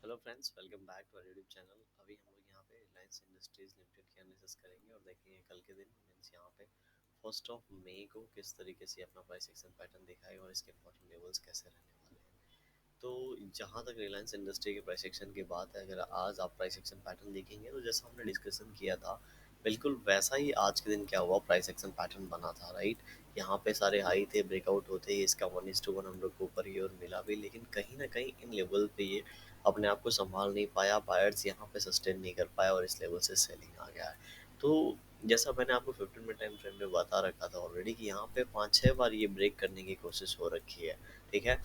Hello friends, welcome back to our YouTube channel. अभी हम लोग यहाँ पे रिलायंस इंडस्ट्रीज लिमिटेड की एनालिसिस करेंगे और देखेंगे कल के दिन मीन्स यहाँ पे 1 मई को किस तरीके से अपना प्राइस एक्शन पैटर्न दिखाएगा और इसके इम्पोर्टेंट लेवल्स कैसे रहने वाले हैं। तो जहाँ तक रिलायंस इंडस्ट्री के प्राइस एक्शन की बात है, अगर आज आप प्राइस एक्शन पैटर्न देखेंगे तो जैसा हमने डिस्कशन किया था बिल्कुल वैसा ही आज के दिन क्या हुआ, प्राइस एक्शन पैटर्न बना था, राइट। यहाँ पे सारे हाई थे, ब्रेकआउट होते ही इसका 1:1 हम लोग को ऊपर की ओर मिला भी, लेकिन कहीं ना कहीं इन लेवल पे ये अपने आप को संभाल नहीं पाया, बायर्स यहाँ पे सस्टेन नहीं कर पाया और इस लेवल से सेलिंग आ गया है। तो जैसा मैंने आपको 15 मिनट टाइम फ्रेम में बता रखा था ऑलरेडी कि यहाँ पे 5-6 बार ये ब्रेक करने की कोशिश हो रखी है, ठीक है।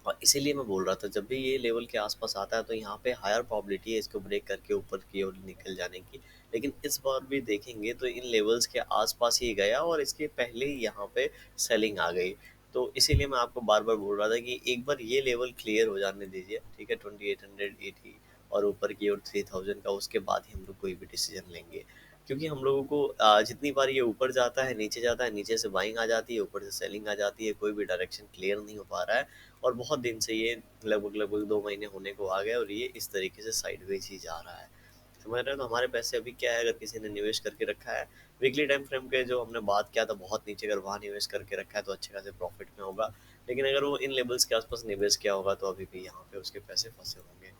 और इसीलिए मैं बोल रहा था जब भी ये लेवल के आसपास आता है तो यहाँ पे हायर प्रोबेबिलिटी है इसको ब्रेक करके ऊपर की ओर निकल जाने की। लेकिन इस बार भी देखेंगे तो इन लेवल्स के आसपास ही गया और इसके पहले ही यहाँ पे सेलिंग आ गई। तो इसीलिए मैं आपको बार बार बोल रहा था कि एक बार ये लेवल क्लियर हो जाने दीजिए, ठीक है, 2880 और ऊपर की ओर 3000 का, उसके बाद ही हम लोग कोई भी डिसीजन लेंगे। क्योंकि हम लोगों को जितनी बार ये ऊपर जाता है नीचे जाता है, नीचे से बाइंग आ जाती है, ऊपर से सेलिंग आ जाती है, कोई भी डायरेक्शन क्लियर नहीं हो पा रहा है। और बहुत दिन से ये लगभग लगभग 2 महीने होने को आ गए और ये इस तरीके से साइडवेज ही जा रहा है। समझ रहे हैं। तो हमारे पैसे अभी क्या है, अगर किसी ने निवेश करके रखा है वीकली टाइम फ्रेम के जो हमने बात किया था बहुत नीचे, अगर वहाँ निवेश करके रखा है तो अच्छे खासे प्रॉफिट में होगा। लेकिन अगर वो इन लेवल्स के आसपास निवेश किया होगा तो अभी भी यहाँ पे उसके पैसे फंसे होंगे।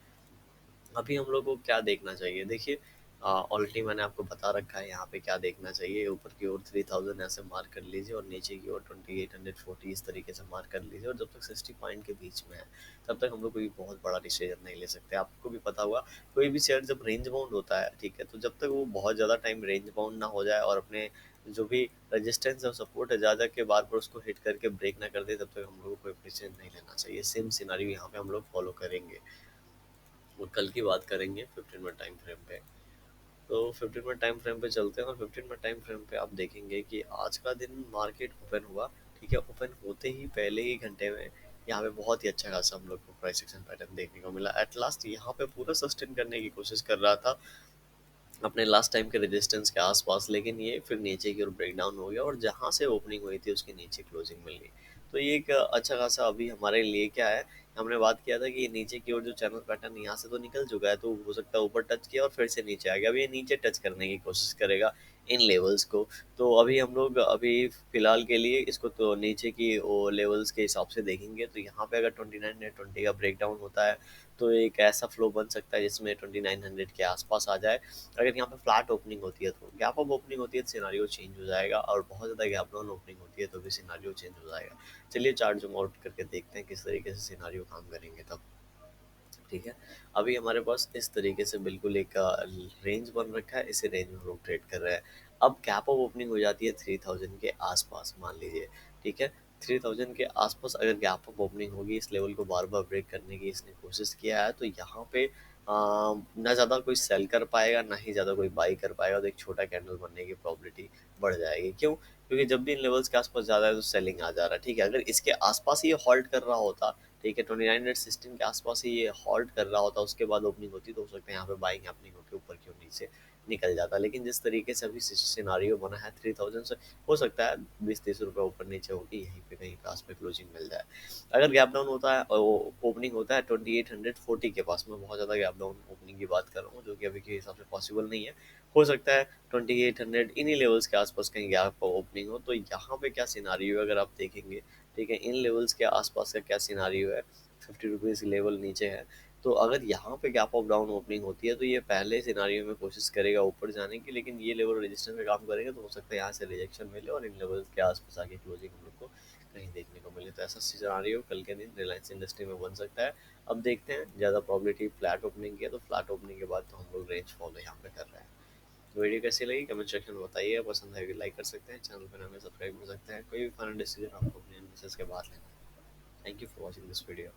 अभी हम लोग को क्या देखना चाहिए, देखिए ऑलरेडी मैंने आपको बता रखा है यहाँ पे क्या देखना चाहिए। ऊपर की ओर 3000 ऐसे मार्क कर लीजिए और नीचे की ओर 2840 इस तरीके से मार्क कर लीजिए, और जब तक 60 पॉइंट के बीच में है तब तक हम लोग कोई बहुत बड़ा डिसीजन नहीं ले सकते। आपको भी पता हुआ कोई भी शेयर जब रेंज बाउंड होता है, ठीक है, तो जब तक वो बहुत ज़्यादा टाइम रेंज बाउंड ना हो जाए और अपने जो भी रेजिस्टेंस और सपोर्ट है जा के बार बार उसको हिट करके ब्रेक ना कर दे, तब तक हम लोग को कोई डिसीजन नहीं लेना चाहिए। सेम सिनारियो यहाँ पे हम लोग फॉलो करेंगे और कल की बात करेंगे 15 मिनट टाइम फ्रेम पे। तो 15 मिनट टाइम फ्रेम पे चलते हैं और 15 मिनट टाइम फ्रेम पे आप देखेंगे कि आज का दिन मार्केट ओपन हुआ, ठीक है। ओपन होते ही पहले ही घंटे में यहाँ पे बहुत ही अच्छा खासा हम लोग को प्राइस एक्शन पैटर्न देखने को मिला। एट लास्ट यहाँ पे पूरा सस्टेन करने की कोशिश कर रहा था अपने लास्ट टाइम के रेजिस्टेंस के आसपास, लेकिन ये फिर नीचे की ओर ब्रेक डाउन हो गया और जहाँ से ओपनिंग हुई थी उसके नीचे क्लोजिंग मिल गई। तो ये एक अच्छा खासा अभी हमारे लिए क्या है, हमने बात किया था कि ये नीचे की ओर जो चैनल पैटर्न यहाँ से तो निकल चुका है, तो हो सकता है ऊपर टच किया और फिर से नीचे आ गया। अभी ये नीचे टच करने की कोशिश करेगा इन लेवल्स को। तो अभी हम लोग अभी फिलहाल के लिए इसको तो नीचे की वो लेवल्स के हिसाब से देखेंगे। तो यहाँ पे अगर 2920 का ब्रेक डाउन होता है तो एक ऐसा फ्लो बन सकता है जिसमें 2900 के आसपास आ जाए। अगर यहाँ पे फ्लैट ओपनिंग होती है तो गैप अप ओपनिंग होती है तो सिनारियो चेंज हो जाएगा, और बहुत ज़्यादा गैप डाउन ओपनिंग होती है तो भी सिनारियो चेंज हो जाएगा। चलिए चार्ट जूम आउट करके देखते हैं किस तरीके से सिनारियो काम करेंगे तब, ठीक है। अभी हमारे पास इस तरीके से बिल्कुल एक रेंज बन रखा है, इसी रेंज में हम लोग ट्रेड कर रहे हैं। अब गैप अप ओपनिंग हो जाती है 3000 के आसपास, मान लीजिए, ठीक है। 3000 के आसपास अगर गैप अप ओपनिंग होगी, इस लेवल को बार बार ब्रेक करने की इसने कोशिश किया है, तो यहाँ पे ना ज़्यादा कोई सेल कर पाएगा ना ही ज़्यादा कोई बाई कर पाएगा, तो एक छोटा कैंडल बनने की प्रॉबिलिटी बढ़ जाएगी। क्यों? क्योंकि जब भी इन लेवल्स के आसपास ज़्यादा है तो सेलिंग आ जा रहा है, ठीक है। अगर इसके आसपास ही ये हॉल्ट कर रहा होता, ठीक है, 2916 के आसपास ही ये हॉल्ट कर रहा होता, उसके बाद ओपनिंग होती तो हो सकता है यहाँ पे बाइंग हैपनिंग होकर ऊपर की ओर नीचे निकल जाता। लेकिन जिस तरीके से अभी सिनारियो बना है 3000 से, हो सकता है 20-30 रुपये ऊपर नीचे होगी, यहीं पे कहीं पास में क्लोजिंग मिल जाए। अगर गैप डाउन होता है और ओपनिंग होता है 2840 के पास में, बहुत ज़्यादा गैप डाउन ओपनिंग की बात कर रहा हूँ जो कि अभी के हिसाब से पॉसिबल नहीं है, हो सकता है 2800 इन्हीं लेवल्स के आसपास कहीं गैप ओपनिंग हो। तो यहाँ पे क्या सिनारियो अगर आप देखेंगे, ठीक है, इन लेवल्स के आसपास का क्या सिनारियो है, 50 रुपीज़ लेवल नीचे है। तो अगर यहाँ पे गैप ऑफ डाउन ओपनिंग होती है तो ये पहले सिनारियो में कोशिश करेगा ऊपर जाने की, लेकिन ये लेवल रेजिस्टेंस में काम करेगा तो हो सकता है यहाँ से रिजेक्शन मिले और इन लेवल्स के आसपास आगे क्लोजिंग हम लोग को कहीं देखने को मिले। तो ऐसा सिनारियो कल के दिन रिलायंस इंडस्ट्री में बन सकता है। अब देखते हैं, ज़्यादा प्रॉबिलिटी फ्लैट ओपनिंग की है, तो फ्लैट ओपनिंग के बाद तो हम लोग रेंज फॉलो यहाँ पे कर रहे हैं। तो वीडियो कैसी लगी कमेंट सेक्शन में बताइए, पसंद है लाइक कर सकते हैं, चैनल पर हमें सब्सक्राइब कर सकते हैं। कोई भी फाइनल डिसीजन आपको अपने एनालिसिस के बाद लेना है। Thank you for watching this video.